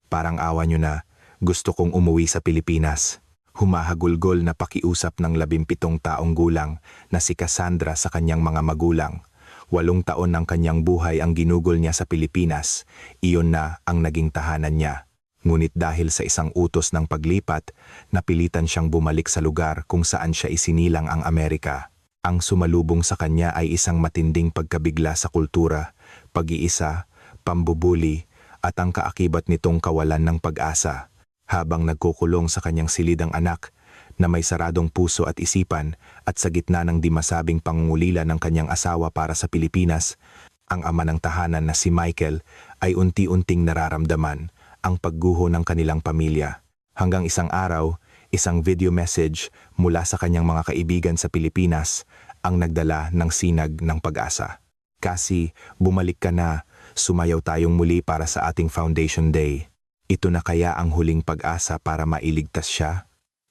Parang awa nyo na, gusto kong umuwi sa Pilipinas. Humahagulgol na pakiusap ng 17 taong gulang na si Cassandra sa kanyang mga magulang. 8 taon ng kanyang buhay ang ginugol niya sa Pilipinas, iyon na ang naging tahanan niya. Ngunit dahil sa isang utos ng paglipat, napilitan siyang bumalik sa lugar kung saan siya isinilang ang Amerika. Ang sumalubong sa kanya ay isang matinding pagkabigla sa kultura, pag-iisa, pambubuli, at ang kaakibat nitong kawalan ng pag-asa. Habang nagkukulong sa kanyang silidang anak, na may saradong puso at isipan, at sa gitna ng di masabing pangungulila ng kanyang asawa para sa Pilipinas, ang ama ng tahanan na si Michael ay unti-unting nararamdaman ang pagguho ng kanilang pamilya. Hanggang isang araw, isang video message mula sa kanyang mga kaibigan sa Pilipinas ang nagdala ng sinag ng pag-asa. Cassie, bumalik ka na, sumayaw tayong muli para sa ating Foundation Day. Ito na kaya ang huling pag-asa para mailigtas siya?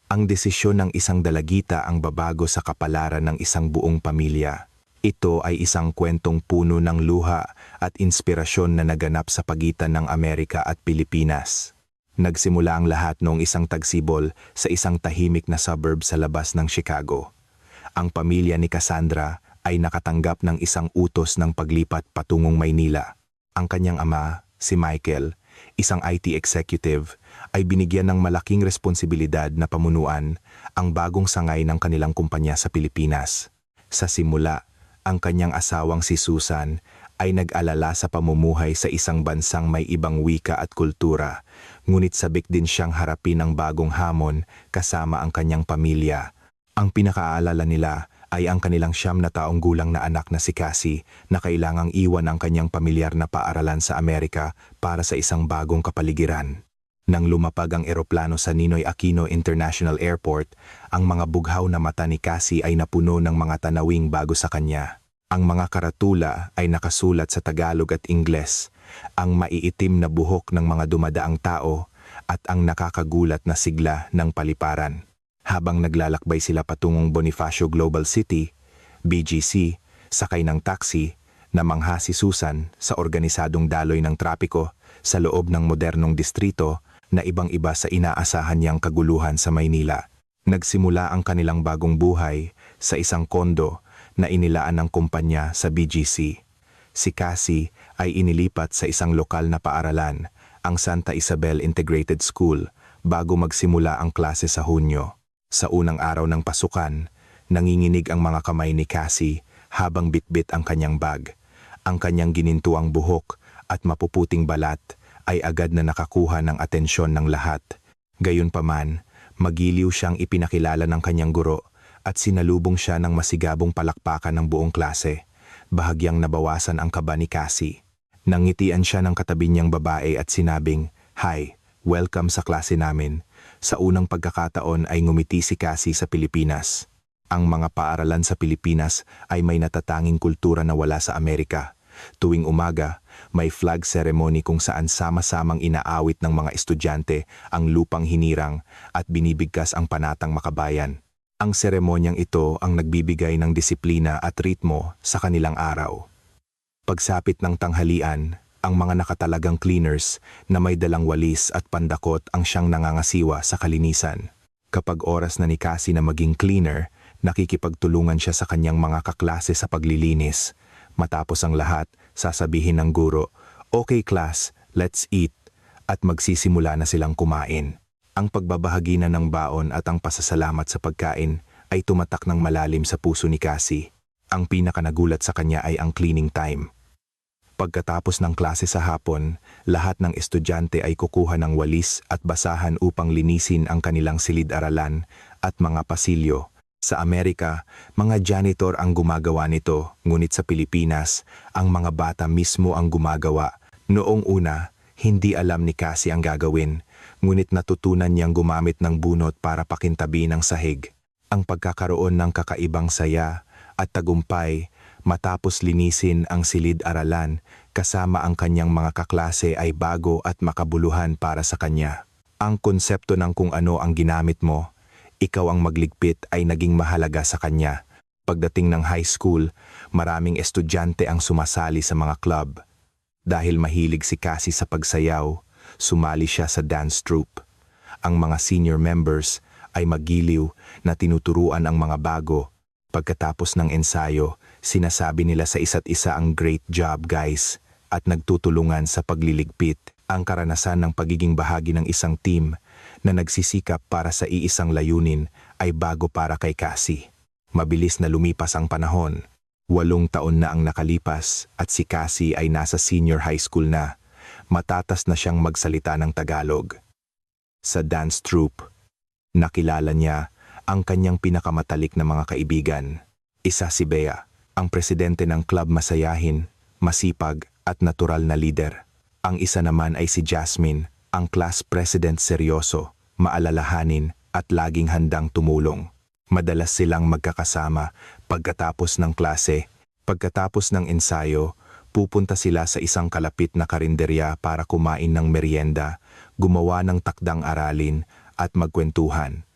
Ang desisyon ng isang dalagita ang babago sa kapalaran ng isang buong pamilya. Ito ay isang kwentong puno ng luha at inspirasyon na naganap sa pagitan ng Amerika at Pilipinas. Nagsimula ang lahat noong isang tagsibol sa isang tahimik na suburb sa labas ng Chicago. Ang pamilya ni Cassandra ay nakatanggap ng isang utos ng paglipat patungong Maynila. Ang kanyang ama, si Michael, isang IT executive, ay binigyan ng malaking responsibilidad na pamunuan ang bagong sangay ng kanilang kumpanya sa Pilipinas. Sa simula, ang kanyang asawang si Susan ay nag-alala sa pamumuhay sa isang bansang may ibang wika at kultura, ngunit sabik din siyang harapin ang bagong hamon kasama ang kanyang pamilya. Ang pinakaalala nila ay ang kanilang 9 na taong gulang na anak na si Cassie na kailangang iwan ang kanyang pamilyar na paaralan sa Amerika para sa isang bagong kapaligiran. Nang lumapag ang eroplano sa Ninoy Aquino International Airport, ang mga bughaw na mata ni Cassie ay napuno ng mga tanawing bago sa kanya. Ang mga karatula ay nakasulat sa Tagalog at Ingles, ang maiitim na buhok ng mga dumadaang tao at ang nakakagulat na sigla ng paliparan. Habang naglalakbay sila patungong Bonifacio Global City, BGC, sakay ng taxi, namangha si Susan sa organisadong daloy ng trapiko sa loob ng modernong distrito na ibang-iba sa inaasahan niyang kaguluhan sa Maynila. Nagsimula ang kanilang bagong buhay sa isang kondo na inilaan ng kumpanya sa BGC. Si Cassie ay inilipat sa isang lokal na paaralan, ang Santa Isabel Integrated School, bago magsimula ang klase sa Hunyo. Sa unang araw ng pasukan, nanginginig ang mga kamay ni Cassie habang bitbit ang kanyang bag. Ang kanyang ginintuang buhok at mapuputing balat ay agad na nakakuha ng atensyon ng lahat. Gayunpaman, magiliw siyang ipinakilala ng kanyang guro at sinalubong siya ng masigabong palakpakan ng buong klase. Bahagyang nabawasan ang kaba ni Cassie. Nangitian siya ng katabi niyang babae at sinabing, "Hi, welcome sa klase namin." Sa unang pagkakataon ay ngumiti si Cassie sa Pilipinas. Ang mga paaralan sa Pilipinas ay may natatanging kultura na wala sa Amerika. Tuwing umaga, may flag ceremony kung saan sama-samang inaawit ng mga estudyante ang lupang hinirang at binibigkas ang panatang makabayan. Ang seremonyang ito ang nagbibigay ng disiplina at ritmo sa kanilang araw. Pagsapit ng tanghalian, ang mga nakatalagang cleaners na may dalang walis at pandakot ang siyang nangangasiwa sa kalinisan. Kapag oras na ni Cassie na maging cleaner, nakikipagtulungan siya sa kanyang mga kaklase sa paglilinis. Matapos ang lahat, sasabihin ng guro, "Okay class, let's eat," at magsisimula na silang kumain. Ang pagbabahagi na ng baon at ang pasasalamat sa pagkain ay tumatak ng malalim sa puso ni Cassie. Ang pinakanagulat sa kanya ay ang cleaning time. Pagkatapos ng klase sa hapon, lahat ng estudyante ay kukuha ng walis at basahan upang linisin ang kanilang silid-aralan at mga pasilyo. Sa Amerika, mga janitor ang gumagawa nito, ngunit sa Pilipinas, ang mga bata mismo ang gumagawa. Noong una, hindi alam ni Cassie ang gagawin, ngunit natutunan niyang gumamit ng bunot para pakintabi ng sahig. Ang pagkakaroon ng kakaibang saya at tagumpay matapos linisin ang silid-aralan kasama ang kanyang mga kaklase ay bago at makabuluhan para sa kanya. Ang konsepto ng kung ano ang ginamit mo, ikaw ang magligpit ay naging mahalaga sa kanya. Pagdating ng high school, maraming estudyante ang sumasali sa mga club. Dahil mahilig si Cassie sa pagsayaw, sumali siya sa dance troupe. Ang mga senior members ay magiliw na tinuturuan ang mga bago. Pagkatapos ng ensayo, sinasabi nila sa isa't isa ang "great job guys" at nagtutulungan sa pagliligpit. Ang karanasan ng pagiging bahagi ng isang team na nagsisikap para sa iisang layunin ay bago para kay Cassie. Mabilis na lumipas ang panahon. 8 taon na ang nakalipas at si Cassie ay nasa senior high school na. Matatas na siyang magsalita ng Tagalog. Sa dance troupe, nakilala niya ang kanyang pinakamatalik na mga kaibigan. Isa si Bea, ang presidente ng club masayahin, masipag at natural na leader. Ang isa naman ay si Jasmine, ang class president seryoso, maalalahanin at laging handang tumulong. Madalas silang magkakasama pagkatapos ng klase. Pagkatapos ng ensayo, pupunta sila sa isang kalapit na karinderya para kumain ng merienda, gumawa ng takdang aralin at magkwentuhan.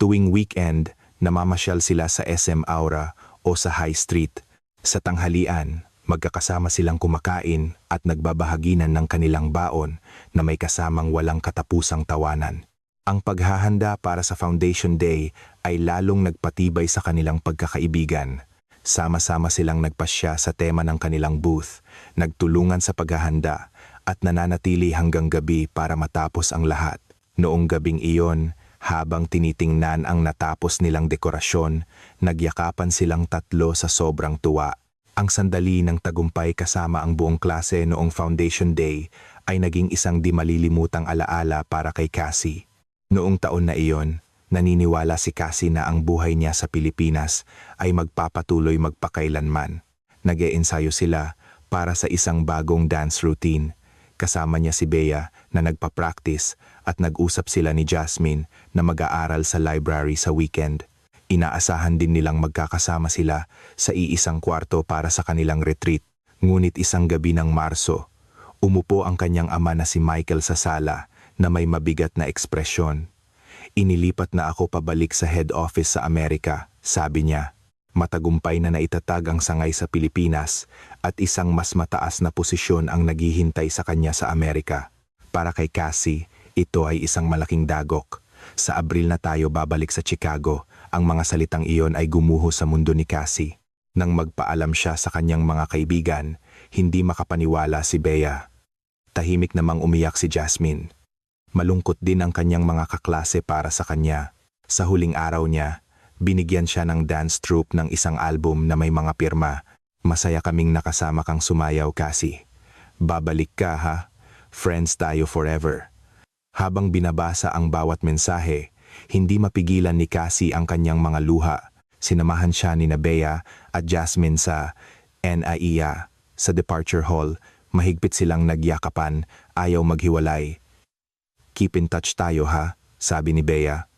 Tuwing weekend, namamasyal sila sa SM Aura o sa High Street. Sa tanghalian, magkakasama silang kumakain at nagbabahaginan ng kanilang baon na may kasamang walang katapusang tawanan. Ang paghahanda para sa Foundation Day ay lalong nagpatibay sa kanilang pagkakaibigan. Sama-sama silang nagpasya sa tema ng kanilang booth, nagtulungan sa paghahanda at nananatili hanggang gabi para matapos ang lahat. Noong gabing iyon, habang tinitingnan ang natapos nilang dekorasyon, nagyakapan silang tatlo sa sobrang tuwa. Ang sandali ng tagumpay kasama ang buong klase noong Foundation Day ay naging isang di malilimutang alaala para kay Cassie. Noong taon na iyon, naniniwala si Cassie na ang buhay niya sa Pilipinas ay magpapatuloy magpakailanman. Nag-e-ensayo sila para sa isang bagong dance routine. Kasama niya si Bea na nagpa-practice at nag-usap sila ni Jasmine na mag-aaral sa library sa weekend. Inaasahan din nilang magkakasama sila sa iisang kwarto para sa kanilang retreat. Ngunit isang gabi ng Marso, umupo ang kanyang ama na si Michael sa sala na may mabigat na ekspresyon. "Inilipat na ako pabalik sa head office sa Amerika," sabi niya. Matagumpay na naitatag ang sangay sa Pilipinas at isang mas mataas na posisyon ang naghihintay sa kanya sa Amerika. Para kay Cassie, ito ay isang malaking dagok. Sa Abril na tayo babalik sa Chicago. Ang mga salitang iyon ay gumuho sa mundo ni Cassie. Nang magpaalam siya sa kanyang mga kaibigan, hindi makapaniwala si Bea. Tahimik namang umiyak si Jasmine. Malungkot din ang kanyang mga kaklase para sa kanya. Sa huling araw niya, binigyan siya ng dance troupe ng isang album na may mga pirma. "Masaya kaming nakasama kang sumayaw, Cassie. Babalik ka ha? Friends tayo forever." Habang binabasa ang bawat mensahe, hindi mapigilan ni Cassie ang kanyang mga luha. Sinamahan siya ni Bea at Jasmine sa NAIA. Sa departure hall, mahigpit silang nagyakapan, ayaw maghiwalay. "Keep in touch tayo ha," sabi ni Bea.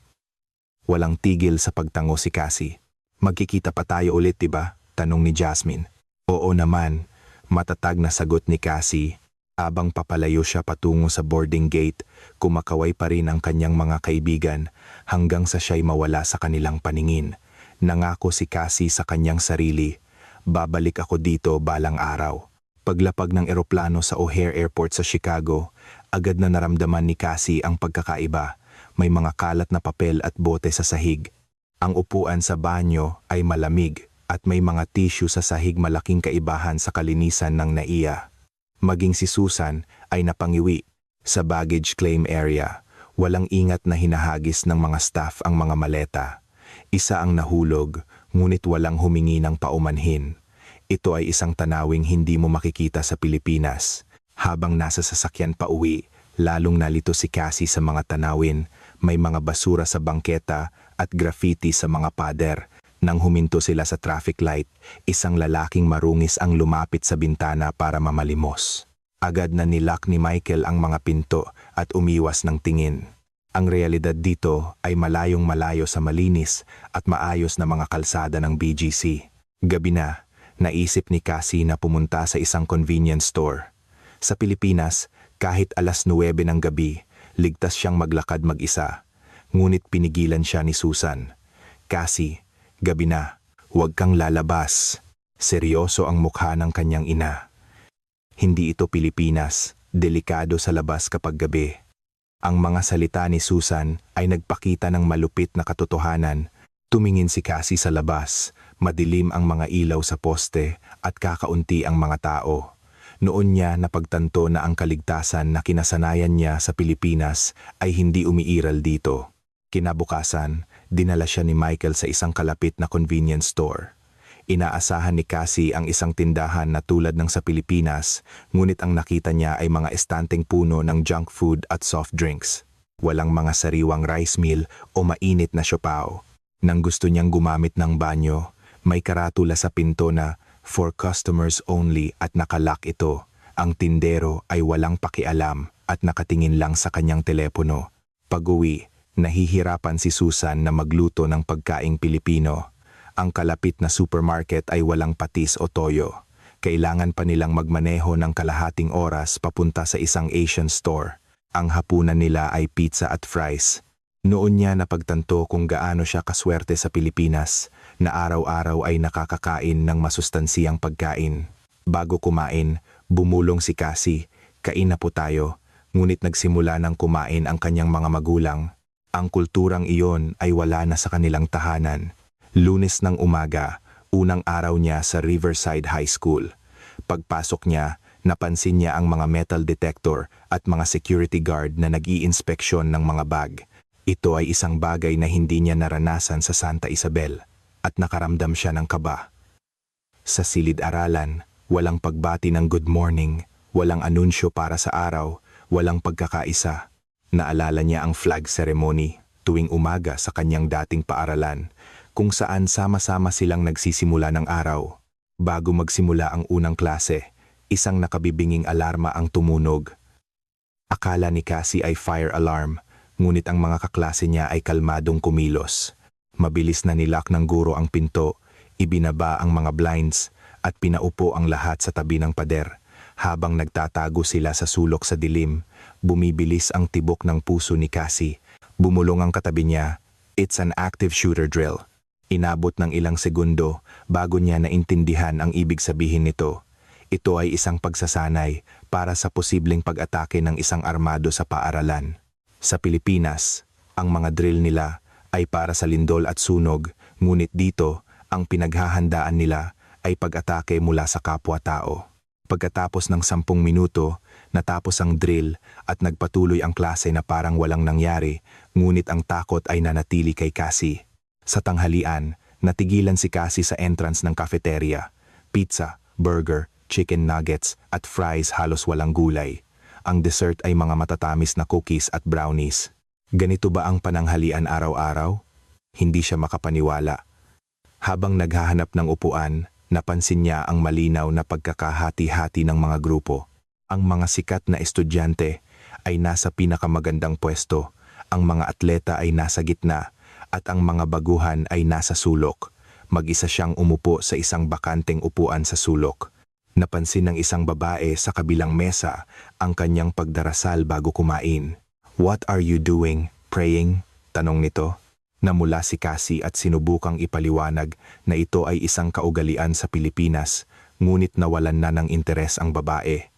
Walang tigil sa pagtango si Cassie. "Magkikita pa tayo ulit, diba?" tanong ni Jasmine. "Oo naman," matatag na sagot ni Cassie. Abang papalayo siya patungo sa boarding gate, kumakaway pa rin ang kanyang mga kaibigan hanggang sa siya'y mawala sa kanilang paningin. Nangako si Cassie sa kanyang sarili, "Babalik ako dito balang araw." Paglapag ng eroplano sa O'Hare Airport sa Chicago, agad na naramdaman ni Cassie ang pagkakaiba. May mga kalat na papel at bote sa sahig. Ang upuan sa banyo ay malamig at may mga tissue sa sahig, malaking kaibahan sa kalinisan ng NAIA. Maging si Susan ay napangiwi. Sa baggage claim area, walang ingat na hinahagis ng mga staff ang mga maleta. Isa ang nahulog, ngunit walang humingi ng paumanhin. Ito ay isang tanawing hindi mo makikita sa Pilipinas. Habang nasa sasakyan pa uwi, lalong nalito si Cassie sa mga tanawin. May mga basura sa bangketa at graffiti sa mga pader. Nang huminto sila sa traffic light, isang lalaking marungis ang lumapit sa bintana para mamalimos. Agad na nilock ni Michael ang mga pinto at umiwas ng tingin. Ang realidad dito ay malayong malayo sa malinis at maayos na mga kalsada ng BGC. Gabi na, naisip ni Cassie na pumunta sa isang convenience store. Sa Pilipinas, kahit 9:00 ng gabi, ligtas siyang maglakad mag-isa. Ngunit pinigilan siya ni Susan. "Cassie, gabi na, huwag kang lalabas." Seryoso ang mukha ng kanyang ina. "Hindi ito Pilipinas, delikado sa labas kapag gabi. Ang mga salita ni Susan ay nagpakita ng malupit na katotohanan. Tumingin si Cassie sa labas, madilim ang mga ilaw sa poste at kakaunti ang mga tao. Noon niya napagtanto na ang kaligtasan na kinasanayan niya sa Pilipinas ay hindi umiiral dito. Kinabukasan, dinala siya ni Michael sa isang kalapit na convenience store. Inaasahan ni Cassie ang isang tindahan na tulad ng sa Pilipinas, ngunit ang nakita niya ay mga estanteng puno ng junk food at soft drinks. Walang mga sariwang rice meal o mainit na siopaw. Nang gusto niyang gumamit ng banyo, may karatula sa pinto na "For customers only" at nakalak ito. Ang tindero ay walang pakialam at nakatingin lang sa kanyang telepono. Pag-uwi, nahihirapan si Susan na magluto ng pagkaing Pilipino. Ang kalapit na supermarket ay walang patis o toyo. Kailangan pa nilang magmaneho ng kalahating oras papunta sa isang Asian store. Ang hapunan nila ay pizza at fries. Noon niya napagtanto kung gaano siya kaswerte sa Pilipinas, na araw-araw ay nakakakain ng masustansiyang pagkain. Bago kumain, bumulong si Cassie, "Kain na po tayo." Ngunit nagsimula ng kumain ang kanyang mga magulang. Ang kulturang iyon ay wala na sa kanilang tahanan. Lunes ng umaga, unang araw niya sa Riverside High School. Pagpasok niya, napansin niya ang mga metal detector at mga security guard na nag-iinspeksyon ng mga bag. Ito ay isang bagay na hindi niya naranasan sa Santa Isabel at nakaramdam siya ng kaba. Sa silid-aralan, walang pagbati ng good morning, walang anunsyo para sa araw, walang pagkakaisa. Naalala niya ang flag ceremony tuwing umaga sa kanyang dating paaralan, kung saan sama-sama silang nagsisimula ng araw. Bago magsimula ang unang klase, isang nakabibinging alarma ang tumunog. Akala ni Cassie ay fire alarm, ngunit ang mga kaklase niya ay kalmadong kumilos. Mabilis na nilock ng guro ang pinto, ibinaba ang mga blinds, at pinaupo ang lahat sa tabi ng pader. Habang nagtatago sila sa sulok sa dilim, bumibilis ang tibok ng puso ni Cassie. Bumulong ang katabi niya, "It's an active shooter drill." Inabot ng ilang segundo bago niya naintindihan ang ibig sabihin nito. Ito ay isang pagsasanay para sa posibleng pag-atake ng isang armado sa paaralan. Sa Pilipinas, ang mga drill nila ay para sa lindol at sunog, ngunit dito, ang pinaghahandaan nila ay pag-atake mula sa kapwa-tao. Pagkatapos ng 10 minuto, natapos ang drill at nagpatuloy ang klase na parang walang nangyari, ngunit ang takot ay nanatili kay Cassie. Sa tanghalian, natigilan si Cassie sa entrance ng cafeteria. Pizza, burger, chicken nuggets at fries halos walang gulay. Ang dessert ay mga matatamis na cookies at brownies. Ganito ba ang pananghalian araw-araw? Hindi siya makapaniwala. Habang naghahanap ng upuan, napansin niya ang malinaw na pagkakahati-hati ng mga grupo. Ang mga sikat na estudyante ay nasa pinakamagandang pwesto, ang mga atleta ay nasa gitna, at ang mga baguhan ay nasa sulok. Mag-isa siyang umupo sa isang bakanteng upuan sa sulok. Napansin ng isang babae sa kabilang mesa ang kanyang pagdarasal bago kumain. "What are you doing? Praying?" tanong nito. Namula si Cassie at sinubukang ipaliwanag na ito ay isang kaugalian sa Pilipinas, ngunit nawalan na ng interes ang babae.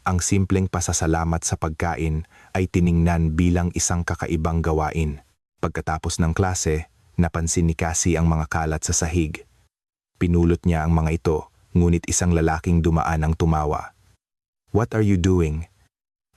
Ang simpleng pasasalamat sa pagkain ay tiningnan bilang isang kakaibang gawain. Pagkatapos ng klase, napansin ni Cassie ang mga kalat sa sahig. Pinulot niya ang mga ito, ngunit isang lalaking dumaan ang tumawa. "What are you doing?"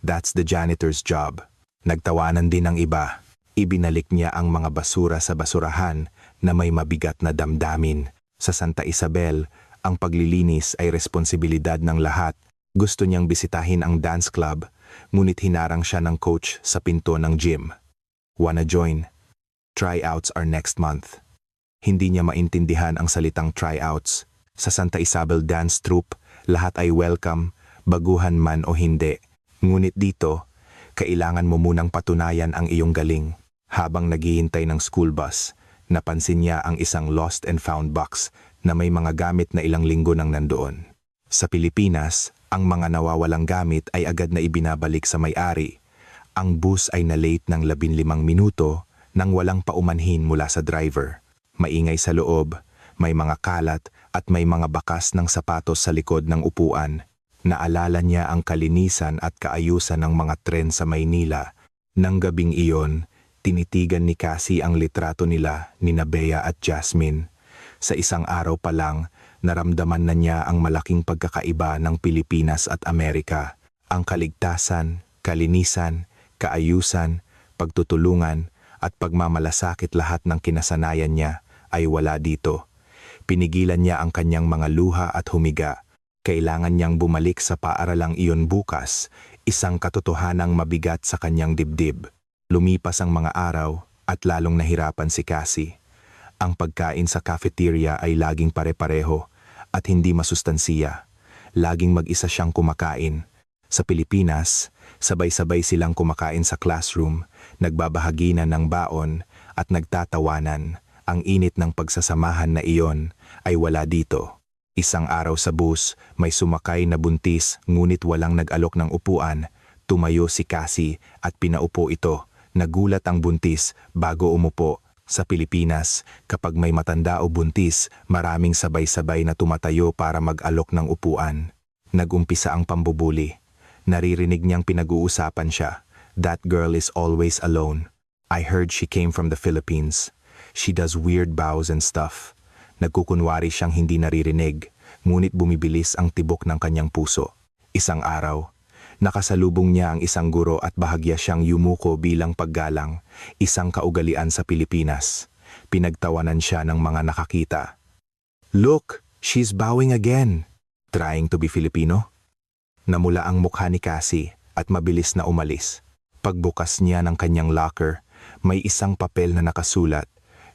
"That's the janitor's job." Nagtawanan din ang iba. Ibinalik niya ang mga basura sa basurahan na may mabigat na damdamin. Sa Santa Isabel, ang paglilinis ay responsibilidad ng lahat. Gusto niyang bisitahin ang dance club, ngunit hinarang siya ng coach sa pinto ng gym. "Wanna join? Tryouts are next month." Hindi niya maintindihan ang salitang tryouts. Sa Santa Isabel Dance Troupe, lahat ay welcome, baguhan man o hindi. Ngunit dito, kailangan mo munang patunayan ang iyong galing. Habang naghihintay ng school bus, napansin niya ang isang lost and found box na may mga gamit na ilang linggo nang nandoon. Sa Pilipinas, ang mga nawawalang gamit ay agad na ibinabalik sa may-ari. Ang bus ay na-late ng 15 minuto nang walang paumanhin mula sa driver. Maingay sa loob, may mga kalat at may mga bakas ng sapatos sa likod ng upuan. Naalala niya ang kalinisan at kaayusan ng mga tren sa Maynila. Nang gabing iyon, tinitigan ni Cassie ang litrato nila ni Bea at Jasmine. Sa isang araw pa lang, naramdaman na niya ang malaking pagkakaiba ng Pilipinas at Amerika. Ang kaligtasan, kalinisan, kaayusan, pagtutulungan at pagmamalasakit, lahat ng kinasanayan niya ay wala dito. Pinigilan niya ang kanyang mga luha at humiga. Kailangan niyang bumalik sa paaralang iyon bukas, isang katotohanang mabigat sa kanyang dibdib. Lumipas ang mga araw at lalong nahirapan si Cassie. Ang pagkain sa cafeteria ay laging pare-pareho at hindi masustansiya. Laging mag-isa siyang kumakain. Sa Pilipinas, sabay-sabay silang kumakain sa classroom, nagbabahaginan ng baon at nagtatawanan. Ang init ng pagsasamahan na iyon ay wala dito. Isang araw sa bus, may sumakay na buntis ngunit walang nag-alok ng upuan. Tumayo si Cassie at pinaupo ito. Nagulat ang buntis bago umupo. Sa Pilipinas, kapag may matanda o buntis, maraming sabay-sabay na tumatayo para mag-alok ng upuan. Nagumpisa ang pambubuli. Naririnig niyang pinag-uusapan siya. That girl is always alone. I heard she came from the Philippines. She does weird bows and stuff. Nagkukunwari siyang hindi naririnig, ngunit bumibilis ang tibok ng kanyang puso. Isang araw, nakasalubong niya ang isang guro at bahagya siyang yumuko bilang paggalang, isang kaugalian sa Pilipinas. Pinagtawanan siya ng mga nakakita. Look, she's bowing again. Trying to be Filipino? Namula ang mukha ni Cassie at mabilis na umalis. Pagbukas niya ng kanyang locker, may isang papel na nakasulat,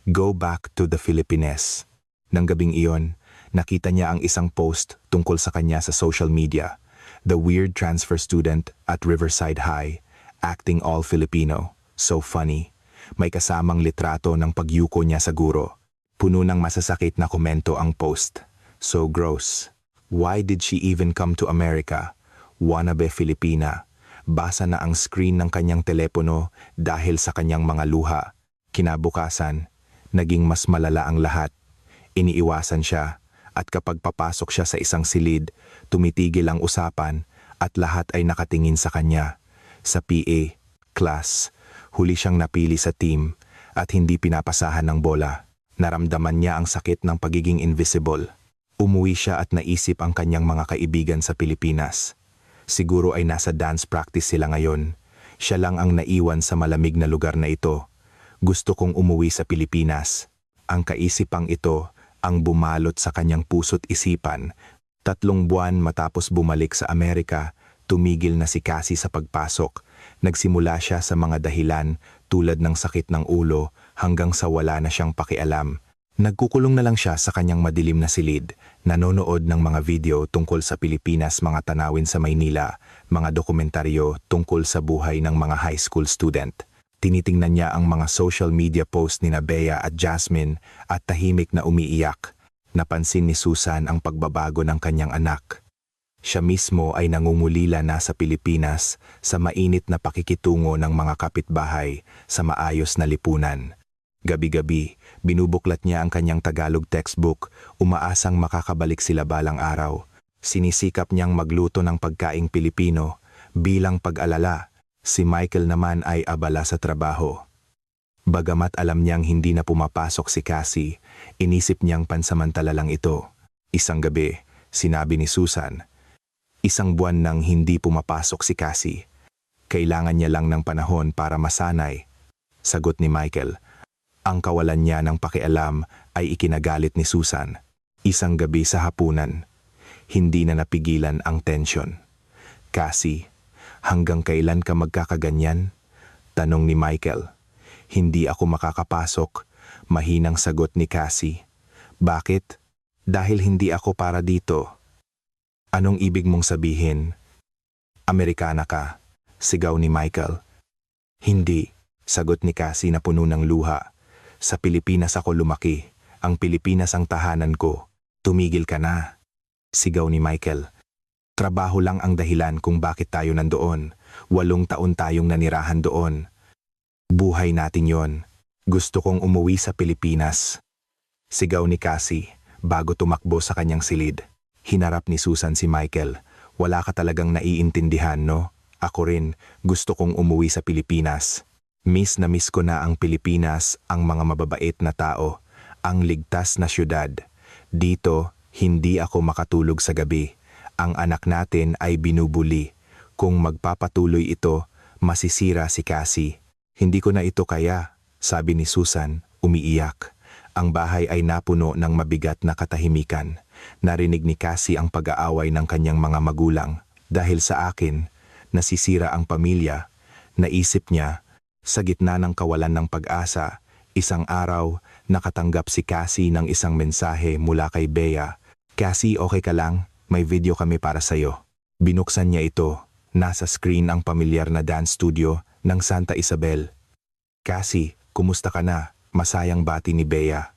"Go back to the Philippines." Nang gabing iyon, nakita niya ang isang post tungkol sa kanya sa social media. The weird transfer student at Riverside High, acting all Filipino. So funny. May kasamang litrato ng pagyuko niya sa guro. Puno ng masasakit na komento ang post. So gross. Why did she even come to America? Wannabe Filipina. Basa na ang screen ng kanyang telepono dahil sa kanyang mga luha. Kinabukasan, naging mas malala ang lahat. Iniiwasan siya at kapag papasok siya sa isang silid, tumitigil ang usapan at lahat ay nakatingin sa kanya. Sa PA, class, huli siyang napili sa team at hindi pinapasahan ng bola. Naramdaman niya ang sakit ng pagiging invisible. Umuwi siya at naisip ang kanyang mga kaibigan sa Pilipinas. Siguro ay nasa dance practice sila ngayon. Siya lang ang naiwan sa malamig na lugar na ito. Gusto kong umuwi sa Pilipinas. Ang kaisipang ito ang bumalot sa kanyang puso't isipan. 3 buwan matapos bumalik sa Amerika, tumigil na si Cassie sa pagpasok. Nagsimula siya sa mga dahilan tulad ng sakit ng ulo hanggang sa wala na siyang pakialam. Nagkukulong na lang siya sa kanyang madilim na silid, nanonood ng mga video tungkol sa Pilipinas, mga tanawin sa Maynila, mga dokumentaryo tungkol sa buhay ng mga high school student. Tinitingnan niya ang mga social media post ni Bea at Jasmine at tahimik na umiiyak. Napansin ni Susan ang pagbabago ng kanyang anak. Siya mismo ay nangungulila na sa Pilipinas sa mainit na pakikitungo ng mga kapitbahay sa maayos na lipunan. Gabi-gabi, binubuklat niya ang kanyang Tagalog textbook, umaasang makakabalik sila balang araw. Sinisikap niyang magluto ng pagkaing Pilipino bilang pag-alala. Si Michael naman ay abala sa trabaho. Bagamat alam niyang hindi na pumapasok si Cassie, inisip niyang pansamantala lang ito. Isang gabi, sinabi ni Susan, 1 buwan nang hindi pumapasok si Cassie. Kailangan niya lang ng panahon para masanay. Sagot ni Michael. Ang kawalan niya ng pakialam ay ikinagalit ni Susan. Isang gabi sa hapunan, hindi na napigilan ang tensyon. Cassie, hanggang kailan ka magkakaganyan? Tanong ni Michael. Hindi ako makakapasok, mahinang sagot ni Cassie. Bakit? Dahil hindi ako para dito. Anong ibig mong sabihin? Amerikana ka, sigaw ni Michael. Hindi, sagot ni Cassie na puno ng luha. Sa Pilipinas ako lumaki, ang Pilipinas ang tahanan ko. Tumigil ka na, sigaw ni Michael. Trabaho lang ang dahilan kung bakit tayo nandoon. 8 taon tayong nanirahan doon. Buhay natin yon. Gusto kong umuwi sa Pilipinas. Sigaw ni Cassie bago tumakbo sa kanyang silid. Hinarap ni Susan si Michael. Wala ka talagang naiintindihan, no? Ako rin, gusto kong umuwi sa Pilipinas. Miss na miss ko na ang Pilipinas, ang mga mababait na tao, ang ligtas na syudad. Dito, hindi ako makatulog sa gabi. Ang anak natin ay binubuli. Kung magpapatuloy ito, masisira si Cassie. Hindi ko na ito kaya, sabi ni Susan, umiiyak. Ang bahay ay napuno ng mabigat na katahimikan. Narinig ni Cassie ang pag-aaway ng kanyang mga magulang. Dahil sa akin, nasisira ang pamilya. Naisip niya, sa gitna ng kawalan ng pag-asa, isang araw, nakatanggap si Cassie ng isang mensahe mula kay Bea. Cassie, okay ka lang? May video kami para sa'yo. Binuksan niya ito. Nasa screen ang pamilyar na dance studio ng Santa Isabel. Cassie, kumusta ka na? Masayang bati ni Bea.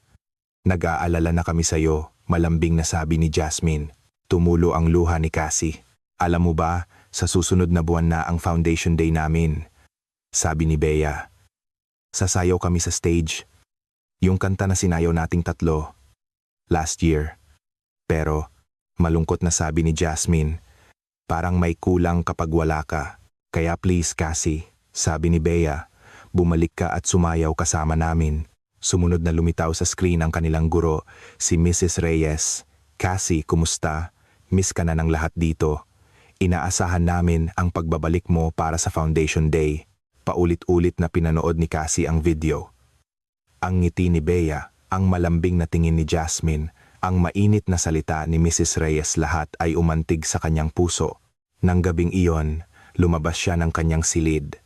Nag-aalala na kami sa'yo, malambing na sabi ni Jasmine. Tumulo ang luha ni Cassie. Alam mo ba, sa susunod na buwan na ang foundation day namin. Sabi ni Bea. Sasayaw kami sa stage. Yung kanta na sinayaw nating tatlo. Last year. Pero, malungkot na sabi ni Jasmine. Parang may kulang kapag wala ka. Kaya please Cassie, sabi ni Bea. Bumalik ka at sumayaw kasama namin. Sumunod na lumitaw sa screen ang kanilang guro, si Mrs. Reyes. Cassie, kumusta? Miss ka na ng lahat dito. Inaasahan namin ang pagbabalik mo para sa Foundation Day. Paulit-ulit na pinanood ni Cassie ang video. Ang ngiti ni Bea, ang malambing na tingin ni Jasmine, ang mainit na salita ni Mrs. Reyes lahat ay umantig sa kanyang puso. Nang gabing iyon, lumabas siya ng kanyang silid.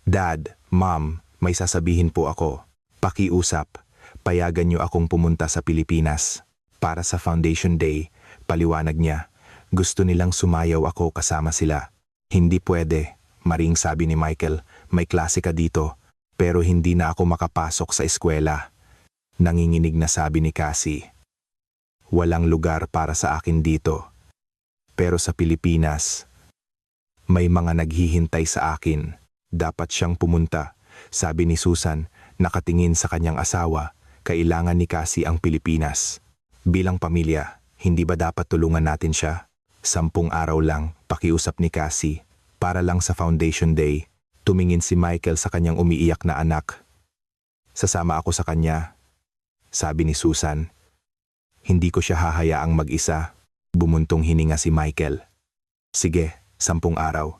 Dad, Mom, may sasabihin po ako. Pakiusap, payagan niyo akong pumunta sa Pilipinas. Para sa Foundation Day, paliwanag niya, gusto nilang sumayaw ako kasama sila. Hindi pwede, maring sabi ni Michael, may klase ka dito, pero hindi na ako makapasok sa eskwela. Nanginginig na sabi ni Cassie. Walang lugar para sa akin dito. Pero sa Pilipinas, may mga naghihintay sa akin. Dapat siyang pumunta, sabi ni Susan, nakatingin sa kanyang asawa. Kailangan ni Cassie ang Pilipinas. Bilang pamilya, hindi ba dapat tulungan natin siya? 10 araw lang, pakiusap ni Cassie. Para lang sa Foundation Day, tumingin si Michael sa kanyang umiiyak na anak. Sasama ako sa kanya, sabi ni Susan. Hindi ko siya hahayaang mag-isa. Bumuntong hininga si Michael. Sige, 10 araw.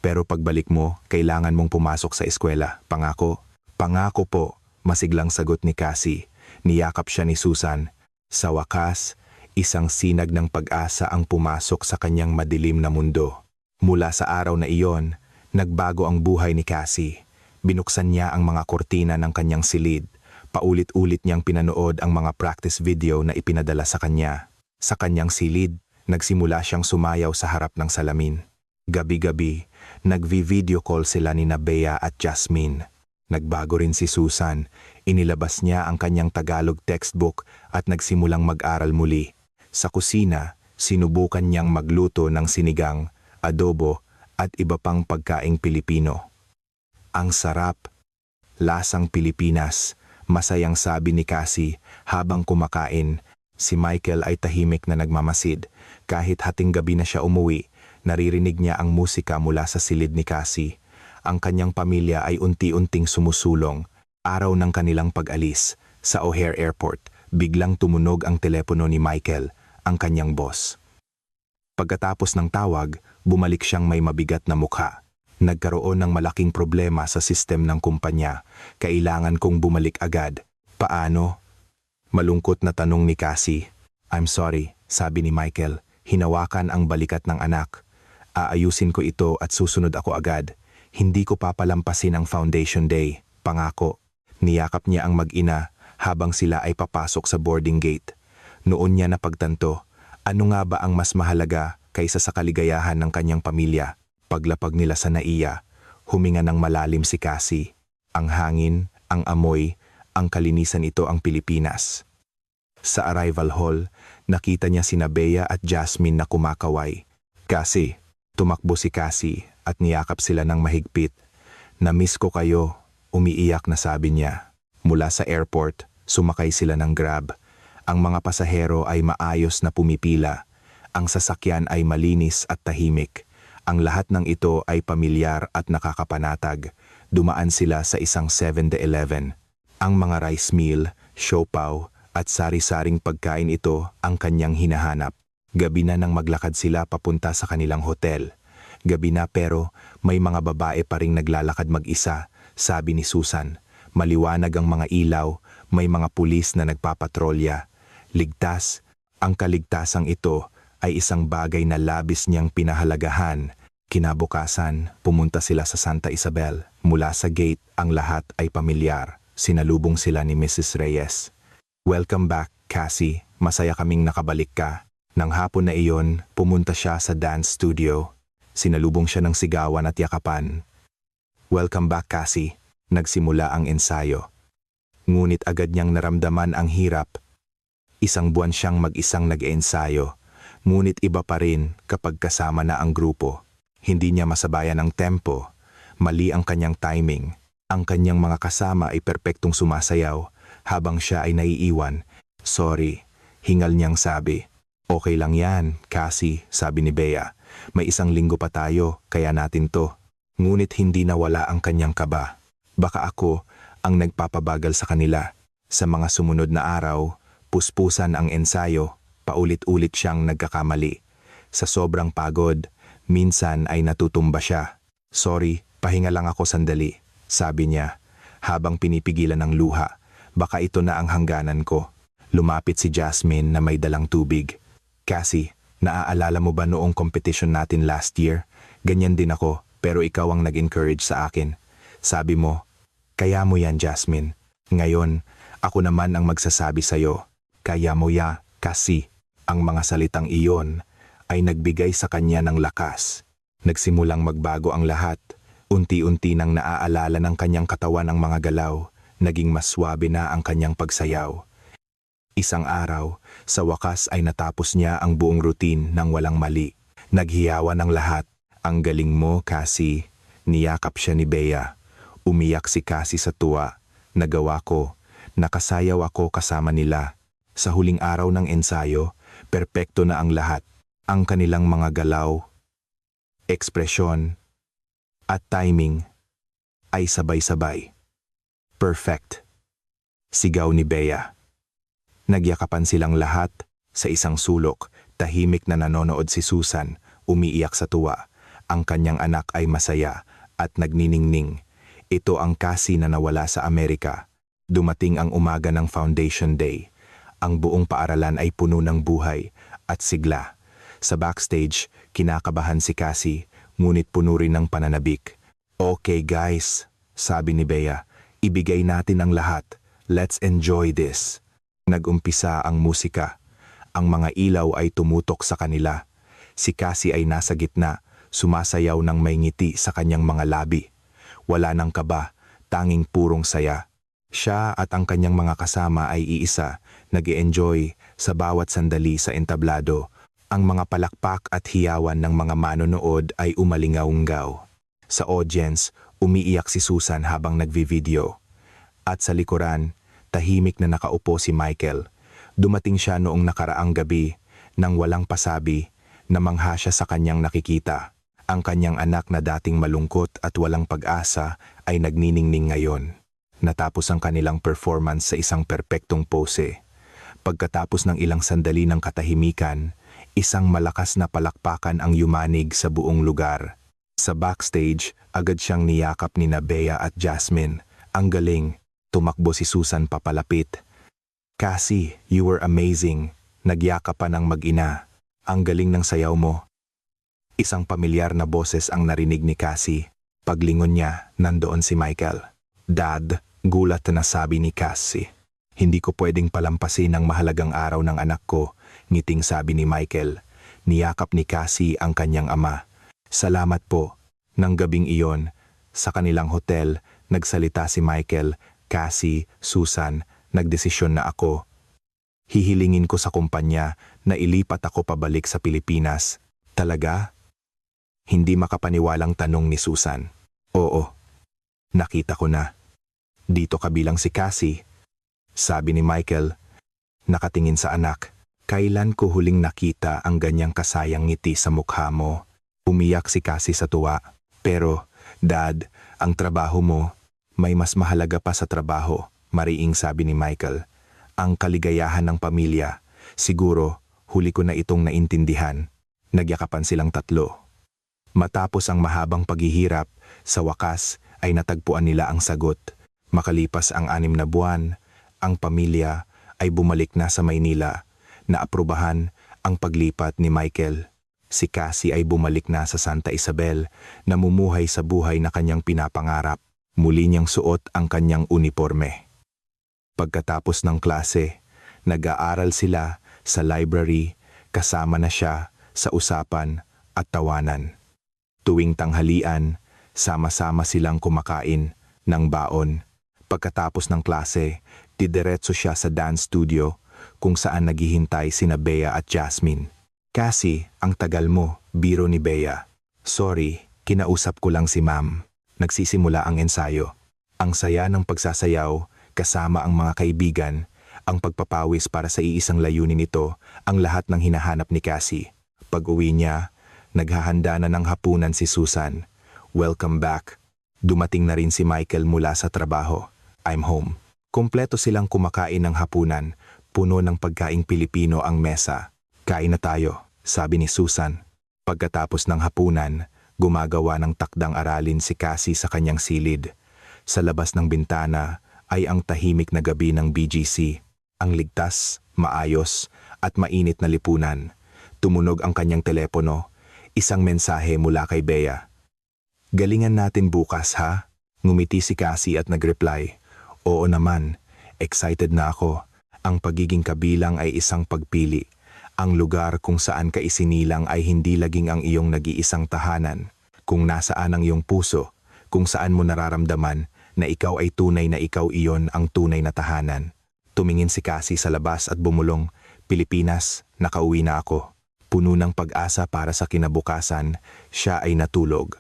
Pero pagbalik mo, kailangan mong pumasok sa eskwela. Pangako? Pangako po, masiglang sagot ni Cassie. Niyakap siya ni Susan. Sa wakas, isang sinag ng pag-asa ang pumasok sa kanyang madilim na mundo. Mula sa araw na iyon, nagbago ang buhay ni Cassie. Binuksan niya ang mga kortina ng kanyang silid. Paulit-ulit niyang pinanood ang mga practice video na ipinadala sa kanya. Sa kanyang silid, nagsimula siyang sumayaw sa harap ng salamin. Gabi-gabi, nagvi-video call sila ni Bea at Jasmine. Nagbago rin si Susan. Inilabas niya ang kanyang Tagalog textbook at nagsimulang mag-aral muli. Sa kusina, sinubukan niyang magluto ng sinigang, adobo at iba pang pagkaing Pilipino. Ang sarap, lasang Pilipinas, masayang sabi ni Cassie habang kumakain. Si Michael ay tahimik na nagmamasid. Kahit hating gabi na siya umuwi, naririnig niya ang musika mula sa silid ni Cassie. Ang kanyang pamilya ay unti-unting sumusulong. Araw ng kanilang pag-alis, sa O'Hare Airport, biglang tumunog ang telepono ni Michael, ang kanyang boss. Pagkatapos ng tawag, bumalik siyang may mabigat na mukha. Nagkaroon ng malaking problema sa sistem ng kumpanya. Kailangan kong bumalik agad. Paano? Malungkot na tanong ni Cassie. I'm sorry, sabi ni Michael. Hinawakan ang balikat ng anak. Aayusin ko ito at susunod ako agad. Hindi ko papalampasin ang Foundation Day. Pangako. Niyakap niya ang mag-ina habang sila ay papasok sa boarding gate. Noon niya napagtanto, ano nga ba ang mas mahalaga kaysa sa kaligayahan ng kanyang pamilya? Paglapag nila sa NAIA, huminga ng malalim si Cassie. Ang hangin, ang amoy, ang kalinisan ito ang Pilipinas. Sa arrival hall, nakita niya sina Bea at Jasmine na kumakaway. Cassie, tumakbo si Cassie at niyakap sila ng mahigpit. Na-miss ko kayo, umiiyak na sabi niya. Mula sa airport, sumakay sila ng Grab. Ang mga pasahero ay maayos na pumipila. Ang sasakyan ay malinis at tahimik. Ang lahat ng ito ay pamilyar at nakakapanatag. Dumaan sila sa isang 7-Eleven. Ang mga rice meal, siopaw, at sari-saring pagkain ito ang kanyang hinahanap. Gabi na nang maglakad sila papunta sa kanilang hotel. Gabi na pero may mga babae pa ring naglalakad mag-isa, sabi ni Susan. Maliwanag ang mga ilaw, may mga pulis na nagpapatrolya. Ligtas, ang kaligtasang ito ay isang bagay na labis niyang pinahalagahan. Kinabukasan, pumunta sila sa Santa Isabel. Mula sa gate, ang lahat ay pamilyar. Sinalubong sila ni Mrs. Reyes. "Welcome back, Cassie. Masaya kaming nakabalik ka." Nang hapon na iyon, pumunta siya sa dance studio. Sinalubong siya ng sigawan at yakapan. "Welcome back, Cassie." Nagsimula ang ensayo. Ngunit agad niyang naramdaman ang hirap. Isang buwan siyang mag-isang nag-ensayo. Ngunit iba pa rin kapag kasama na ang grupo. Hindi niya masabayan ang tempo. Mali ang kanyang timing. Ang kanyang mga kasama ay perpektong sumasayaw habang siya ay naiiwan. "Sorry," hingal niyang sabi. "Okay lang yan, Cassie," sabi ni Bea. "May isang linggo pa tayo, kaya natin to." Ngunit hindi nawala ang kanyang kaba. Baka ako ang nagpapabagal sa kanila. Sa mga sumunod na araw, puspusan ang ensayo. Paulit-ulit siyang nagkakamali. Sa sobrang pagod, minsan ay natutumba siya. "Sorry, pahinga lang ako sandali," sabi niya, habang pinipigilan ng luha. "Baka ito na ang hangganan ko." Lumapit si Jasmine na may dalang tubig. "Cassie, naaalala mo ba noong competition natin last year? Ganyan din ako, pero ikaw ang nag-encourage sa akin. Sabi mo, kaya mo yan, Jasmine. Ngayon, ako naman ang magsasabi sa'yo, kaya mo ya, Cassie." Ang mga salitang iyon ay nagbigay sa kanya ng lakas. Nagsimulang magbago ang lahat. Unti-unti nang naaalala ng kanyang katawan ang mga galaw. Naging mas swabe na ang kanyang pagsayaw. Isang araw, sa wakas ay natapos niya ang buong routine ng walang mali. Naghiyawan ang lahat. "Ang galing mo, Cassie." Niyakap siya ni Bea. Umiyak si Cassie sa tuwa. "Nagawa ko. Nakasayaw ako kasama nila." Sa huling araw ng ensayo, perpekto na ang lahat. Ang kanilang mga galaw, ekspresyon, at timing ay sabay-sabay. "Perfect," sigaw ni Bea. Nagyakapan silang lahat sa isang sulok. Tahimik na nanonood si Susan, umiiyak sa tuwa. Ang kanyang anak ay masaya at nagniningning. Ito ang Cassie na nawala sa Amerika. Dumating ang umaga ng Foundation Day. Ang buong paaralan ay puno ng buhay at sigla. Sa backstage, kinakabahan si Cassie, ngunit puno rin ng pananabik. "Okay guys," sabi ni Bea, "ibigay natin ang lahat. Let's enjoy this." Nag-umpisa ang musika. Ang mga ilaw ay tumutok sa kanila. Si Cassie ay nasa gitna, sumasayaw ng may ngiti sa kanyang mga labi. Wala nang kaba, tanging purong saya. Siya at ang kanyang mga kasama ay iisa, nag-e-enjoy sa bawat sandali sa entablado. Ang mga palakpak at hiyawan ng mga manonood ay umalingaw-ngaw. Sa audience, umiiyak si Susan habang nagvi-video. At sa likuran, tahimik na nakaupo si Michael. Dumating siya noong nakaraang gabi, nang walang pasabi, namangha siya sa kanyang nakikita. Ang kanyang anak na dating malungkot at walang pag-asa ay nagniningning ngayon. Natapos ang kanilang performance sa isang perpektong pose. Pagkatapos ng ilang sandali ng katahimikan, isang malakas na palakpakan ang yumanig sa buong lugar. Sa backstage, agad siyang niyakap ni Bea at Jasmine. "Ang galing." Tumakbo si Susan papalapit. "Cassie, you were amazing." Nagyakapan ang mag-ina. "Ang galing ng sayaw mo." Isang pamilyar na boses ang narinig ni Cassie. Paglingon niya, nandoon si Michael. "Dad," gulat na sabi ni Cassie. "Hindi ko pwedeng palampasin ang mahalagang araw ng anak ko," ngiting sabi ni Michael. Niyakap ni Cassie ang kanyang ama. "Salamat po." Nang gabing iyon, sa kanilang hotel, nagsalita si Michael. "Cassie, Susan, nagdesisyon na ako. Hihilingin ko sa kumpanya na ilipat ako pabalik sa Pilipinas." "Talaga?" Hindi makapaniwalang tanong ni Susan. "Oo. Nakita ko na. Dito kabilang si Cassie," sabi ni Michael. Nakatingin sa anak. Kailan ko huling nakita ang ganyang kasayang ngiti sa mukha mo? Umiyak si Cassie sa tuwa. Pero, Dad, ang trabaho mo, may mas mahalaga pa sa trabaho, mariing sabi ni Michael. Ang kaligayahan ng pamilya. Siguro, huli ko na itong naintindihan. Nagyakapan silang tatlo. Matapos ang mahabang paghihirap, sa wakas ay natagpuan nila ang sagot. Makalipas ang 6 na buwan, ang pamilya ay bumalik na sa Maynila. Naaprubahan ang paglipat ni Michael. Si Cassie ay bumalik na sa Santa Isabel, namumuhay sa buhay na kanyang pinapangarap. Muli niyang suot ang kanyang uniforme. Pagkatapos ng klase, nag-aaral sila sa library, kasama na siya sa usapan at tawanan. Tuwing tanghalian, sama-sama silang kumakain ng baon. Pagkatapos ng klase, didiretso siya sa dance studio kung saan naghihintay sina Bea at Jasmine. Cassie, ang tagal mo, biro ni Bea. Sorry, kinausap ko lang si Ma'am. Nagsisimula ang ensayo. Ang saya ng pagsasayaw, kasama ang mga kaibigan, ang pagpapawis para sa iisang layunin nito, ang lahat ng hinahanap ni Cassie. Pag-uwi niya, naghahanda na ng hapunan si Susan. Welcome back. Dumating na rin si Michael mula sa trabaho. I'm home. Kompleto silang kumakain ng hapunan. Puno ng pagkaing Pilipino ang mesa. Kain na tayo, sabi ni Susan. Pagkatapos ng hapunan, gumagawa ng takdang aralin si Cassie sa kanyang silid. Sa labas ng bintana ay ang tahimik na gabi ng BGC. Ang ligtas, maayos, at mainit na lipunan. Tumunog ang kanyang telepono. Isang mensahe mula kay Bea. Galingan natin bukas ha? Ngumiti si Cassie at nag-reply. Oo naman, excited na ako. Ang pagiging kabilang ay isang pagpili. Ang lugar kung saan ka isinilang ay hindi laging ang iyong nag-iisang tahanan. Kung nasaan ang iyong puso, kung saan mo nararamdaman na ikaw ay tunay na ikaw iyon ang tunay na tahanan. Tumingin si Cassie sa labas at bumulong, Pilipinas, nakauwi na ako. Puno ng pag-asa para sa kinabukasan, siya ay natulog.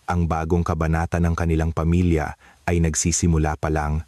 Ang bagong kabanata ng kanilang pamilya ay nagsisimula pa lang